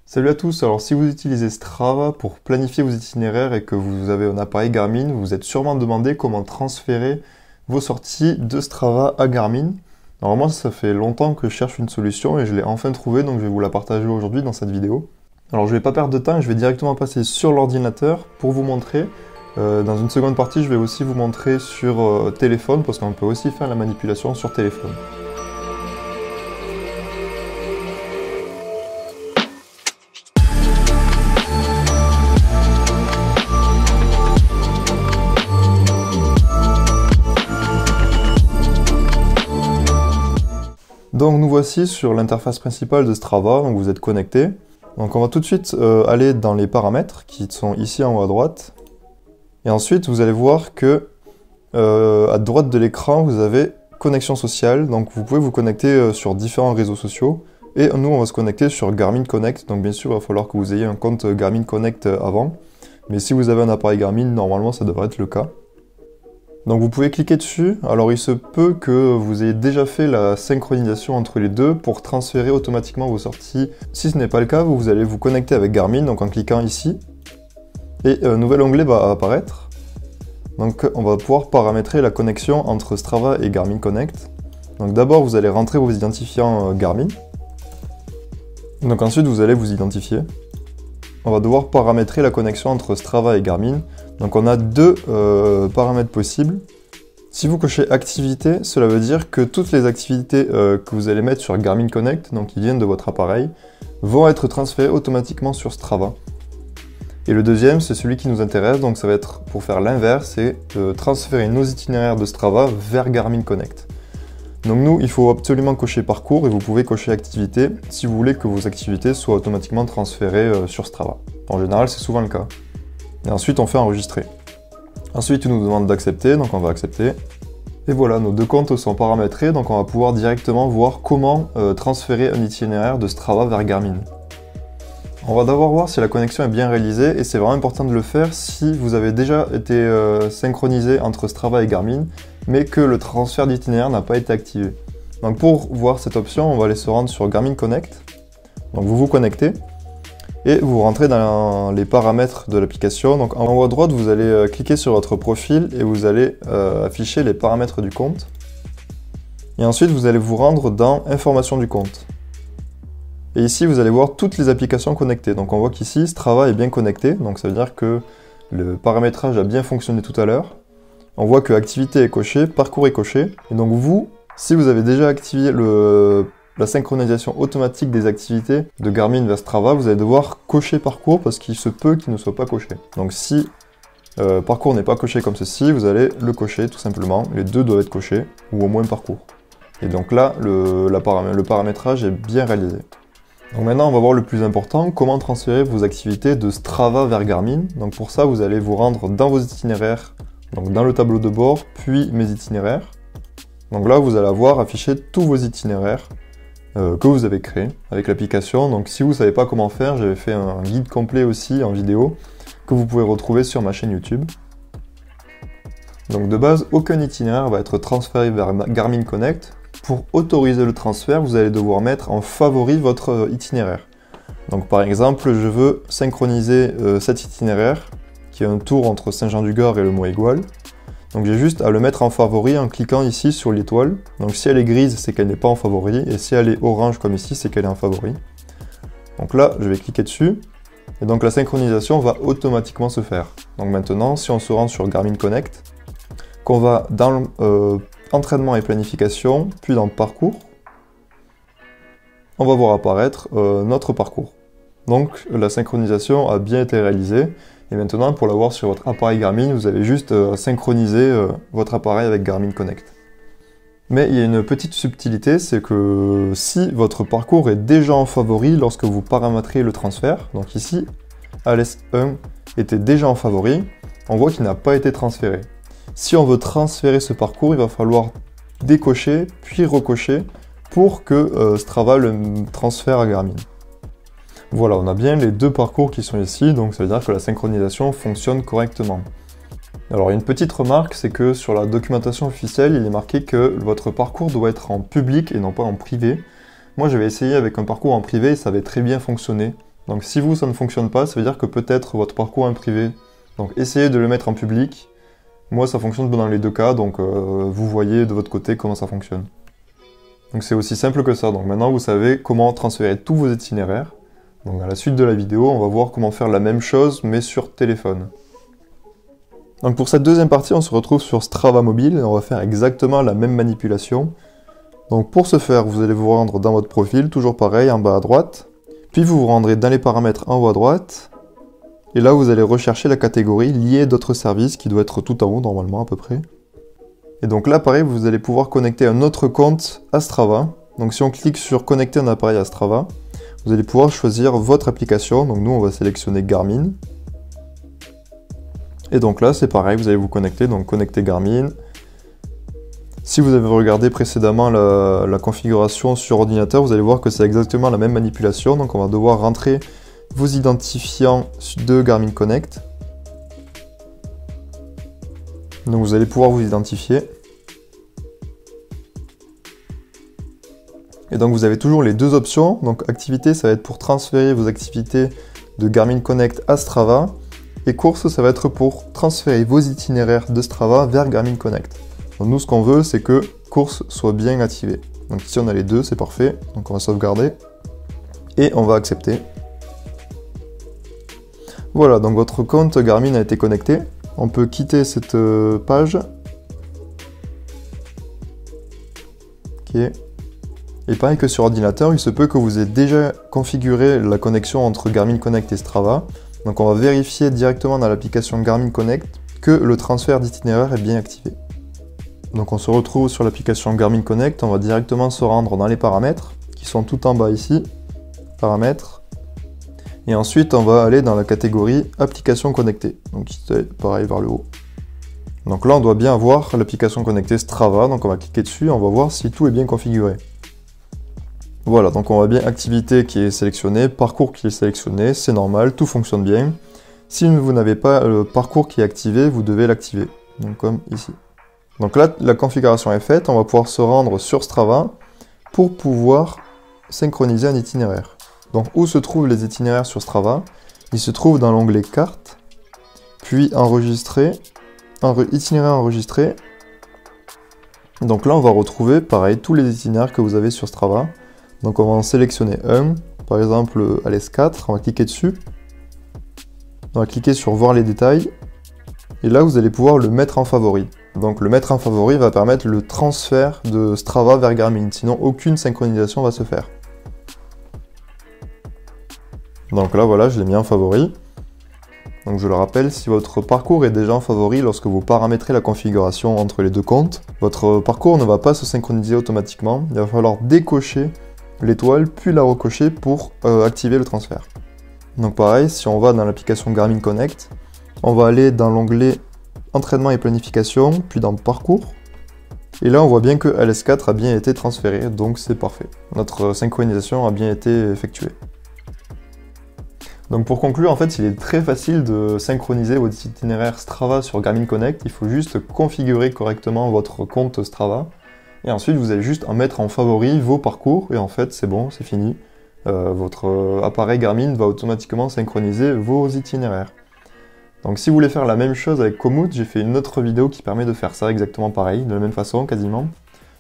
Salut à tous, alors si vous utilisez Strava pour planifier vos itinéraires et que vous avez un appareil Garmin, vous vous êtes sûrement demandé comment transférer vos sorties de Strava à Garmin. Alors moi ça fait longtemps que je cherche une solution et je l'ai enfin trouvée, donc je vais vous la partager aujourd'hui dans cette vidéo. Alors je vais pas perdre de temps, je vais directement passer sur l'ordinateur pour vous montrer. Dans une seconde partie je vais aussi vous montrer sur téléphone parce qu'on peut aussi faire la manipulation sur téléphone. Donc nous voici sur l'interface principale de Strava, donc vous êtes connecté. Donc on va tout de suite aller dans les paramètres qui sont ici en haut à droite. Et ensuite vous allez voir que à droite de l'écran vous avez connexion sociale, donc vous pouvez vous connecter sur différents réseaux sociaux. Et nous on va se connecter sur Garmin Connect, donc bien sûr il va falloir que vous ayez un compte Garmin Connect avant. Mais si vous avez un appareil Garmin, normalement ça devrait être le cas. Donc vous pouvez cliquer dessus, alors il se peut que vous ayez déjà fait la synchronisation entre les deux pour transférer automatiquement vos sorties. Si ce n'est pas le cas, vous allez vous connecter avec Garmin, donc en cliquant ici, et un nouvel onglet va apparaître. Donc on va pouvoir paramétrer la connexion entre Strava et Garmin Connect. Donc d'abord vous allez rentrer vos identifiants Garmin. Donc ensuite vous allez vous identifier. On va devoir paramétrer la connexion entre Strava et Garmin. Donc on a deux paramètres possibles. Si vous cochez activité, cela veut dire que toutes les activités que vous allez mettre sur Garmin Connect, donc qui viennent de votre appareil, vont être transférées automatiquement sur Strava. Et le deuxième, c'est celui qui nous intéresse, donc ça va être pour faire l'inverse, c'est transférer nos itinéraires de Strava vers Garmin Connect. Donc nous, il faut absolument cocher parcours et vous pouvez cocher activité si vous voulez que vos activités soient automatiquement transférées sur Strava. En général, c'est souvent le cas. Et ensuite, on fait enregistrer. Ensuite, il nous demande d'accepter, donc on va accepter. Et voilà, nos deux comptes sont paramétrés, donc on va pouvoir directement voir comment transférer un itinéraire de Strava vers Garmin. On va d'abord voir si la connexion est bien réalisée, et c'est vraiment important de le faire si vous avez déjà été synchronisé entre Strava et Garmin, mais que le transfert d'itinéraire n'a pas été activé. Donc pour voir cette option, on va aller se rendre sur Garmin Connect. Donc vous vous connectez. Et vous rentrez dans les paramètres de l'application. Donc en haut à droite, vous allez cliquer sur votre profil et vous allez afficher les paramètres du compte. Et ensuite, vous allez vous rendre dans Informations du compte. Et ici, vous allez voir toutes les applications connectées. Donc on voit qu'ici, Strava est bien connecté. Donc ça veut dire que le paramétrage a bien fonctionné tout à l'heure. On voit que Activité est cochée, Parcours est coché. Et donc vous, si vous avez déjà activé la synchronisation automatique des activités de Garmin vers Strava, vous allez devoir cocher parcours parce qu'il se peut qu'il ne soit pas coché. Donc si parcours n'est pas coché comme ceci, vous allez le cocher tout simplement. Les deux doivent être cochés, ou au moins parcours. Et donc là, le paramétrage est bien réalisé. Donc maintenant, on va voir le plus important, comment transférer vos activités de Strava vers Garmin. Donc pour ça, vous allez vous rendre dans vos itinéraires, donc dans le tableau de bord, puis mes itinéraires. Donc là, vous allez avoir affiché tous vos itinéraires que vous avez créé avec l'application. Donc si vous ne savez pas comment faire, j'avais fait un guide complet aussi en vidéo que vous pouvez retrouver sur ma chaîne YouTube. Donc de base, aucun itinéraire va être transféré vers Garmin Connect. Pour autoriser le transfert, vous allez devoir mettre en favori votre itinéraire. Donc par exemple, je veux synchroniser cet itinéraire qui est un tour entre Saint-Jean-du-Gard et le Mont-Aigoual. Donc j'ai juste à le mettre en favori en cliquant ici sur l'étoile. Donc si elle est grise, c'est qu'elle n'est pas en favori. Et si elle est orange comme ici, c'est qu'elle est en favori. Donc là, je vais cliquer dessus. Et donc la synchronisation va automatiquement se faire. Donc maintenant, si on se rend sur Garmin Connect, qu'on va dans Entraînement et planification, puis dans Parcours, on va voir apparaître notre parcours. Donc la synchronisation a bien été réalisée. Et maintenant, pour l'avoir sur votre appareil Garmin, vous avez juste à synchroniser votre appareil avec Garmin Connect. Mais il y a une petite subtilité, c'est que si votre parcours est déjà en favori lorsque vous paramétrez le transfert, donc ici, ALS1 était déjà en favori, on voit qu'il n'a pas été transféré. Si on veut transférer ce parcours, il va falloir décocher, puis recocher, pour que Strava le transfère à Garmin. Voilà, on a bien les deux parcours qui sont ici, donc ça veut dire que la synchronisation fonctionne correctement. Alors une petite remarque, c'est que sur la documentation officielle, il est marqué que votre parcours doit être en public et non pas en privé. Moi j'avais essayé avec un parcours en privé et ça avait très bien fonctionné. Donc si vous, ça ne fonctionne pas, ça veut dire que peut-être votre parcours est privé. Donc essayez de le mettre en public. Moi, ça fonctionne dans les deux cas, donc vous voyez de votre côté comment ça fonctionne. Donc c'est aussi simple que ça. Donc maintenant, vous savez comment transférer tous vos itinéraires. Donc à la suite de la vidéo, on va voir comment faire la même chose, mais sur téléphone. Donc pour cette deuxième partie, on se retrouve sur Strava Mobile et on va faire exactement la même manipulation. Donc pour ce faire, vous allez vous rendre dans votre profil, toujours pareil, en bas à droite. Puis vous vous rendrez dans les paramètres en haut à droite. Et là, vous allez rechercher la catégorie liée d'autres services qui doit être tout en haut normalement à peu près. Et donc là, pareil, vous allez pouvoir connecter un autre compte à Strava. Donc si on clique sur connecter un appareil à Strava, vous allez pouvoir choisir votre application. Donc nous, on va sélectionner Garmin. Et donc là, c'est pareil, vous allez vous connecter, donc connecter Garmin. Si vous avez regardé précédemment la configuration sur ordinateur, vous allez voir que c'est exactement la même manipulation. Donc on va devoir rentrer vos identifiants de Garmin Connect. Donc vous allez pouvoir vous identifier. Et donc vous avez toujours les deux options. Donc activité, ça va être pour transférer vos activités de Garmin Connect à Strava. Et course, ça va être pour transférer vos itinéraires de Strava vers Garmin Connect. Donc nous, ce qu'on veut, c'est que course soit bien activé. Donc ici, on a les deux, c'est parfait. Donc on va sauvegarder. Et on va accepter. Voilà, donc votre compte Garmin a été connecté. On peut quitter cette page. Ok. Et pareil que sur ordinateur, il se peut que vous ayez déjà configuré la connexion entre Garmin Connect et Strava. Donc on va vérifier directement dans l'application Garmin Connect que le transfert d'itinéraire est bien activé. Donc on se retrouve sur l'application Garmin Connect, on va directement se rendre dans les paramètres, qui sont tout en bas ici, paramètres. Et ensuite on va aller dans la catégorie application connectée, donc c'est pareil vers le haut. Donc là on doit bien avoir l'application connectée Strava, donc on va cliquer dessus, on va voir si tout est bien configuré. Voilà, donc on voit bien activité qui est sélectionnée, parcours qui est sélectionné, c'est normal, tout fonctionne bien. Si vous n'avez pas le parcours qui est activé, vous devez l'activer, donc comme ici. Donc là, la configuration est faite, on va pouvoir se rendre sur Strava pour pouvoir synchroniser un itinéraire. Donc où se trouvent les itinéraires sur Strava? Ils se trouvent dans l'onglet carte, puis enregistrer, itinéraire enregistré. Donc là, on va retrouver, pareil, tous les itinéraires que vous avez sur Strava. Donc on va en sélectionner un, par exemple LS4, on va cliquer dessus. On va cliquer sur voir les détails. Et là vous allez pouvoir le mettre en favori. Donc le mettre en favori va permettre le transfert de Strava vers Garmin, sinon aucune synchronisation va se faire. Donc là voilà, je l'ai mis en favori. Donc je le rappelle, si votre parcours est déjà en favori lorsque vous paramétrez la configuration entre les deux comptes, votre parcours ne va pas se synchroniser automatiquement. Il va falloir décocher l'étoile, puis la recocher pour activer le transfert. Donc pareil, si on va dans l'application Garmin Connect, on va aller dans l'onglet entraînement et planification, puis dans parcours. Et là on voit bien que LS4 a bien été transféré, donc c'est parfait. Notre synchronisation a bien été effectuée. Donc pour conclure, en fait, il est très facile de synchroniser votre itinéraire Strava sur Garmin Connect. Il faut juste configurer correctement votre compte Strava. Et ensuite, vous allez juste en mettre en favori vos parcours. Et en fait, c'est bon, c'est fini. Votre appareil Garmin va automatiquement synchroniser vos itinéraires. Donc si vous voulez faire la même chose avec Komoot, j'ai fait une autre vidéo qui permet de faire ça exactement pareil, de la même façon quasiment.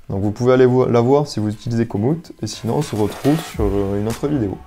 Donc vous pouvez aller la voir si vous utilisez Komoot. Et sinon, on se retrouve sur une autre vidéo.